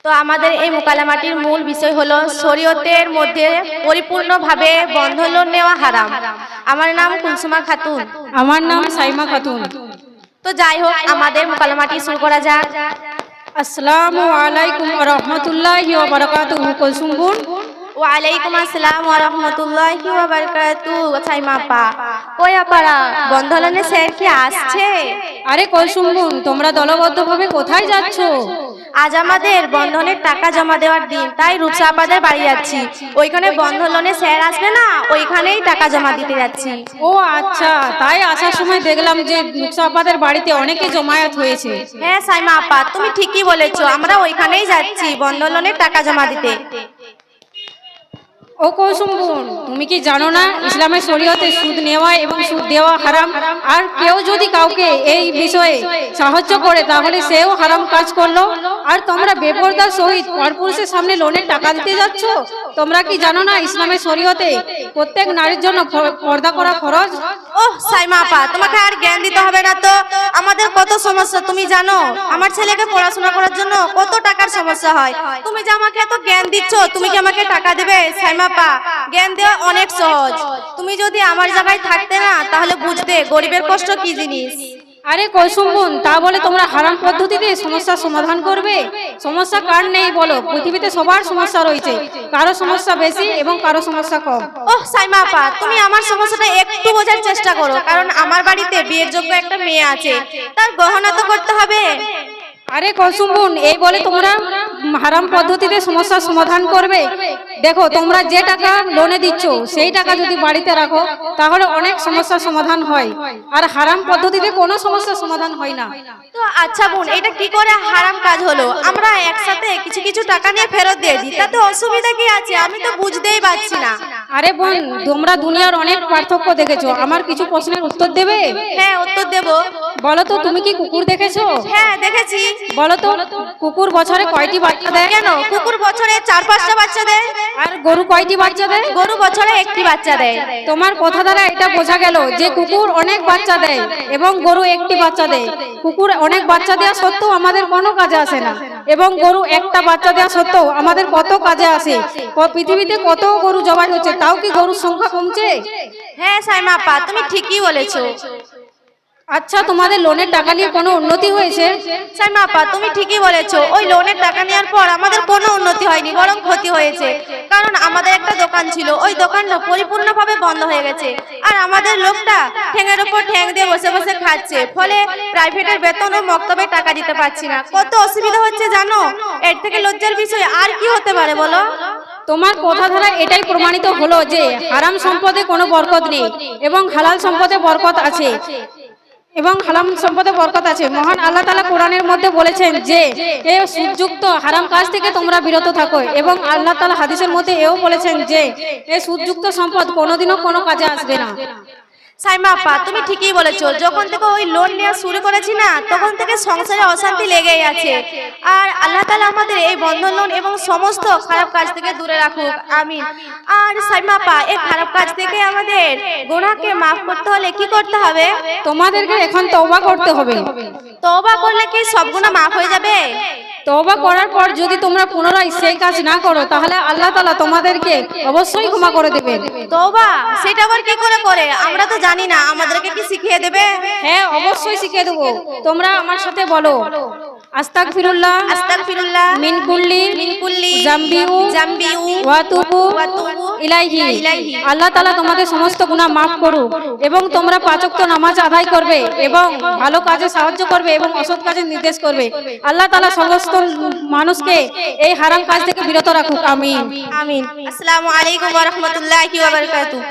তো আমাদের এই মোকালামাটির মূল বিষয় হলো শরীয়তের মধ্যে পরিপূর্ণভাবে বন্ধন লোন নেওয়া হারাম। আমার নাম কুলসুমা খাতুন। আমার নাম সাইমা খাতুন। তো যাই হোক, আমাদের মোকালামাটি শুরু করা যাক। আসসালামু আলাইকুম ওয়া রাহমাতুল্লাহি ওয়া বারাকাতুহু। কুলসুম বোন। ওয়ালাইকুম আসসালাম ওয়া রাহমাতুল্লাহি ওয়া বারাকাতুহু। সাইমা আপা, কই আপারা বন্ধন লোনের স্যার কি আসছে? আরে কুলসুম বোন, তোমরা দলবদ্ধভাবে কোথায় যাচ্ছ? আজ আমাদের বন্ধনের টাকা জমা দেওয়ার দিন, তাই রূপসা আপাদের বাড়ি যাচ্ছি। ওইখানে বন্ধন লোনের স্যার আসবে না, ওইখানেই টাকা জমা দিতে যাচ্ছি। ও আচ্ছা, তাই আসার সময় দেখলাম যে রূপসা আপাদের বাড়িতে অনেকে জমায়েত হয়েছে। হ্যাঁ সাইমা আপা, তুমি ঠিকই বলেছো, আমরা ওইখানেই যাচ্ছি বন্ধন লোনের টাকা জমা দিতে। ও কুলসুম বোন, তুমি কি জানো না ইসলামের শরীয়তে সুদ নেওয়া এবং সুদ দেওয়া হারাম? আর কেউ যদি কাউকে এই বিষয়ে সাহায্য করে তাহলে সেও হারাম কাজ করলো। আর তোমরা বেপরদার সহিত পরপুরুষের সামনে লোনের টাকা দিতে যাচ্ছ। তোমরা কি জানো না ইসলামের শরীয়তে প্রত্যেক নারীর জন্য পর্দা করা ফরজ? ওহ সাইমা আপা, তোমাকে আর জ্ঞান দিতে হবে না তো। আমাদের কত সমস্যা তুমি জানো? আমার ছেলেকে পড়াশোনা করার জন্য কত টাকার সমস্যা হয়। তুমি যে আমাকে এত জ্ঞান দিচ্ছ, তুমি কি আমাকে টাকা দেবে? সাইমা আপা, জ্ঞান দেওয়া অনেক সহজ। তুমি যদি আমার জায়গায় থাকতে না, তাহলে বুঝতে গরিবের কষ্ট কি জিনিস। আরে কুলসুম বোন, তা বলে তোমরা হারাম পদ্ধতিতে সমস্যার সমাধান করবে? সমস্যা কার নেই বলো? পৃথিবীতে সবার সমস্যা রয়েছে, কারো সমস্যা বেশি এবং কারো সমস্যা কম। ওহ সাইমা আপা, তুমি আমার সমস্যাটা একটু বোঝার চেষ্টা করো। কারণ আমার বাড়িতে বিয়ের যোগ্য একটা মেয়ে আছে, তার গহনা তো করতে হবে। আরে কুলসুম বোন, এই বলে তোমরা হারাম পদ্ধতিতে সমস্যার সমাধান করবে? দেখো, তোমরা যে টাকা লোনে দিচ্ছ সেই টাকা যদি বাড়িতে রাখো তাহলে অনেক সমস্যার সমাধান হয়, আর হারাম পদ্ধতিতে কোনো সমস্যার সমাধান হয় না। তো আচ্ছা বোন, এটা কি করে হারাম কাজ হলো? আমরা একসাথে কিছু কিছু টাকা নিয়ে ফেরত দিয়ে দিই, তাতে অসুবিধা কি আছে? আমি তো বুঝতেই পারছি না। আরে বোন, তোমরা দুনিয়ার অনেক পার্থক্য দেখেছো, আমার কিছু প্রশ্নের উত্তর দেবে? হ্যাঁ, উত্তর দেব। বলো তো, তুমি কি কুকুর দেখেছো? হ্যাঁ দেখেছি। বলো তো, কুকুর বছরে কয়টি বাচ্চা দেয়? কেন, কুকুর বছরে 4-5টা বাচ্চা দেয়। আর গরু কয়টি বাচ্চা দেয়? গরু বছরে 1টি বাচ্চা দেয়। তোমার কথা দ্বারা এটা বোঝা গেল যে কুকুর অনেক বাচ্চা দেয় এবং গরু 1টি বাচ্চা দেয়। কুকুর অনেক বাচ্চা দেওয়া সত্ত্বেও আমাদের কোনো কাজে আসে না, এবং গরু একটা বাচ্চা দেওয়া সত্ত্বেও আমাদের কত কাজে আসে। পৃথিবীতে কত গরু জবাই হচ্ছে, তাও কি গরুর সংখ্যা কমছে? হ্যাঁ সাইমা আপা, তুমি ঠিকই বলেছো। আচ্ছা, তোমাদের লোনের টাকা নিয়ে কোনো উন্নতি হয়েছে? সাইমা আপা, তুমি ঠিকই বলেছো। ওই লোনের টাকা নেওয়ার পর আমাদের কোনো উন্নতি হয়নি, বরং ক্ষতি হয়েছে। কারণ আমাদের একটা দোকান ছিল, ওই দোকানটা পরিপূর্ণভাবে বন্ধ হয়ে গেছে। আর আমাদের লোকটা ঠ্যাঙের উপর ঠ্যাং দিয়ে বসে বসে খাচ্ছে, ফলে প্রাইভেটের বেতন ও মক্তবে টাকা দিতে পারছি না। কত অসুবিধা হচ্ছে জানো? এর থেকে লজ্জার বিষয় আর কি হতে পারে বলো? তোমার কথা দ্বারা এটাই প্রমাণিত হলো যে হারাম সম্পদে কোনো বরকত নেই এবং হালাল সম্পদে বরকত আছে। মহান আল্লাহ তাআলা কোরআনের মধ্যে বলেছেন যে এই সুদযুক্ত হারাম কাজ থেকে তোমরা বিরত থাকো, এবং আল্লাহ তাআলা হাদিসের মধ্যে এও বলেছেন যে এই সুদযুক্ত সম্পদ কোনোদিনও কোনো কাজে আসবে না। সাইমা আপা, তুমি ঠিকই বলেছো। যখন থেকে ওই লোন নেওয়া শুরু করেছি না, তখন থেকে সংসারে অশান্তি লেগেই আছে। আর আল্লাহ তাআলা আমাদের এই বন্ধন লোন এবং সমস্ত খারাপ কাজ থেকে দূরে রাখুক, আমিন। আর সাইমা আপা, এই খারাপ কাজ থেকে আমাদের গুনাহকে মাফ করতে হলে কি করতে হবে? তোমাদেরকে এখন তওবা করতে হবে। তওবা করলে কি সব গুনাহ মাফ হয়ে যাবে? তওবা করার পর যদি তোমরা পুনরায় সেই কাজ না করো তাহলে আল্লাহ তাআলা তোমাদেরকে অবশ্যই ক্ষমা করে দেবেন। তওবা সেটা আবার কি করে করে? আমরা তো জানি না, আমাদেরকে কি শিখিয়ে দেবে? হ্যাঁ, অবশ্যই শিখিয়ে দেবো। তোমরা আমার সাথে বলো, আস্তাগফিরুল্লাহ আস্তাগফিরুল্লাহ মিন কুল্লি জামবিউ ওয়া তুবু ইলাইহি। আল্লাহ তাআলা তোমাদের সমস্ত গুনাহ মাফ করুক, এবং তোমরা 5 ওয়াক্ত নামাজ আদায় করবে এবং ভালো কাজে সাহায্য করবে এবং অসৎ কাজে নির্দেশ করবে। আল্লাহ তাআলা সমস্ত মানুষকে এই হারাম কাজ থেকে বিরত রাখুক, আমিন। আমিন। আসসালামু আলাইকুম ওয়া রাহমাতুল্লাহি ওয়া বারাকাতুহু।